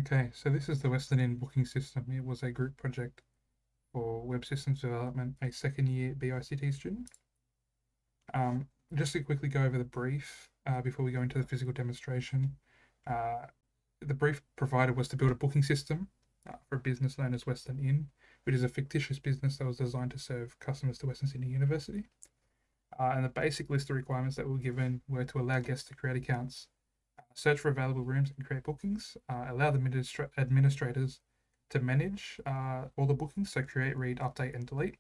Okay, so this is the WesternInn Booking System. It was a group project for Web Systems Development, a second year BICT student. Just to quickly go over the brief before we go into the physical demonstration. Uh, the brief provided was to build a booking system for a business known as Western Inn, which is a fictitious business that was designed to serve customers to Western Sydney University. And the basic list of requirements that were given were to allow guests to create accounts, search for available rooms and create bookings, allow the administrators to manage all the bookings, so create, read, update, and delete,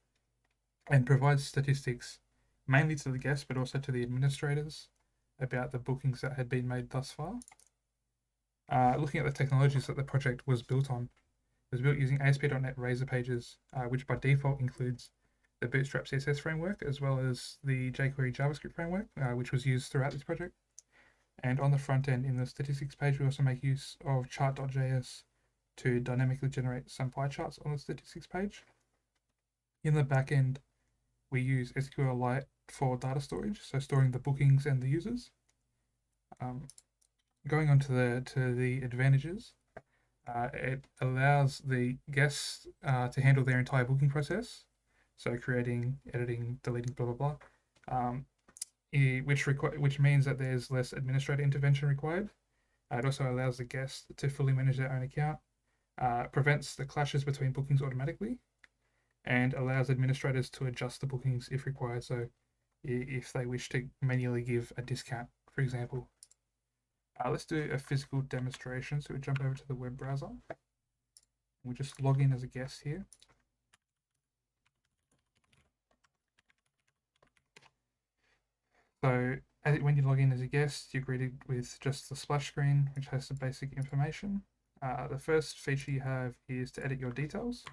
and provide statistics mainly to the guests but also to the administrators about the bookings that had been made thus far. Looking at the technologies that the project was built on, it was built using ASP.NET Razor Pages, which by default includes the Bootstrap CSS framework as well as the jQuery JavaScript framework, which was used throughout this project. And on the front end, in the statistics page, we also make use of chart.js to dynamically generate some pie charts on the statistics page. In the back end, we use SQLite for data storage, so storing the bookings and the users. Going on to the advantages, it allows the guests to handle their entire booking process, so creating, editing, deleting, blah blah blah. Which means that there's less administrator intervention required. It also allows the guest to fully manage their own account, prevents the clashes between bookings automatically, and allows administrators to adjust the bookings if required. So, if they wish to manually give a discount, for example. Let's do a physical demonstration. So we jump over to the web browser. We just log in as a guest here. So when you log in as a guest, you're greeted with just the splash screen, which has some basic information. The first feature you have is to edit your details,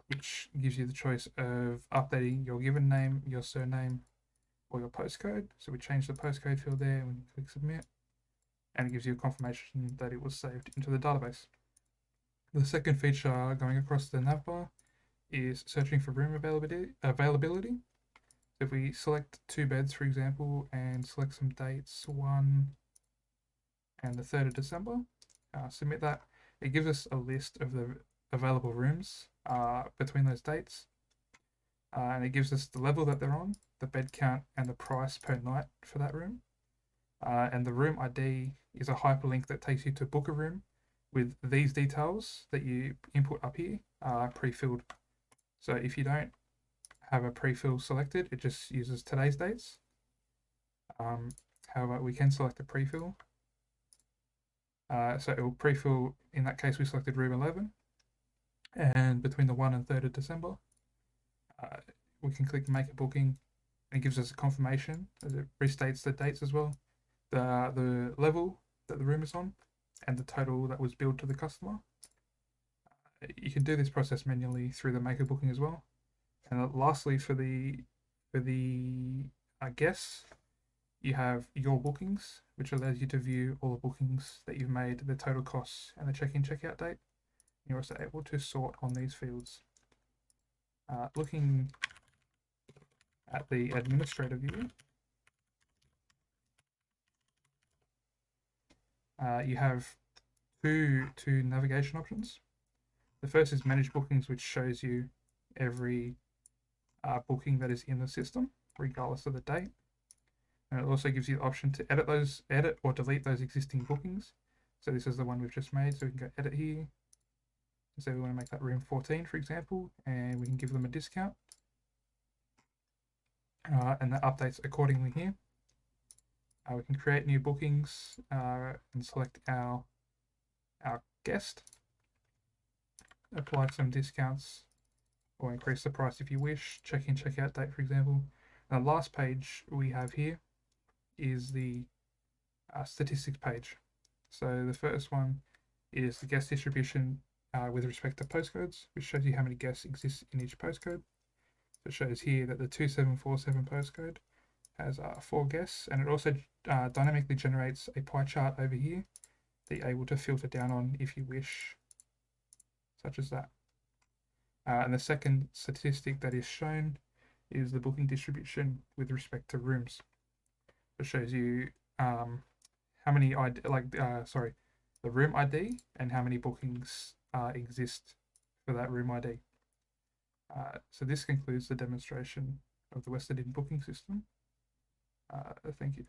which gives you the choice of updating your given name, your surname, or your postcode. So we change the postcode field there and we click submit, and it gives you a confirmation that it was saved into the database. The second feature going across the navbar is searching for room availability. If we select 2 beds, for example, and select some dates, 1 and the 3rd of December, submit that, it gives us a list of the available rooms between those dates, and it gives us the level that they're on, the bed count, and the price per night for that room. And the room ID is a hyperlink that takes you to book a room with these details that you input up here pre-filled. So if you don't have a pre-fill selected, it just uses today's dates. However, we can select a pre-fill. So it will pre-fill, in that case, we selected room 11. And between the 1 and 3rd of December, we can click make a booking, and it gives us a confirmation as it restates the dates as well, the level that the room is on, and the total that was billed to the customer. You can do this process manually through the make a booking as well. And lastly, for the guests, you have your bookings, which allows you to view all the bookings that you've made, the total costs, and the check-in check-out date. You're also able to sort on these fields. Looking at the administrator view, you have two navigation options. The first is manage bookings, which shows you every booking that is in the system, regardless of the date. And it also gives you the option to edit or delete those existing bookings. So this is the one we've just made, so we can go edit here. So we want to make that room 14, for example, and we can give them a discount. And that updates accordingly here. We can create new bookings and select our guest. Apply some discounts or increase the price if you wish. Check-in, check-out date, for example. And the last page we have here is the statistics page. So the first one is the guest distribution with respect to postcodes, which shows you how many guests exist in each postcode. So it shows here that the 2747 postcode has 4 guests, and it also dynamically generates a pie chart over here that you're able to filter down on if you wish, such as that. And the second statistic that is shown is the booking distribution with respect to rooms. It shows you how many the room ID and how many bookings exist for that room ID. So this concludes the demonstration of the WesternInn Booking System. Thank you.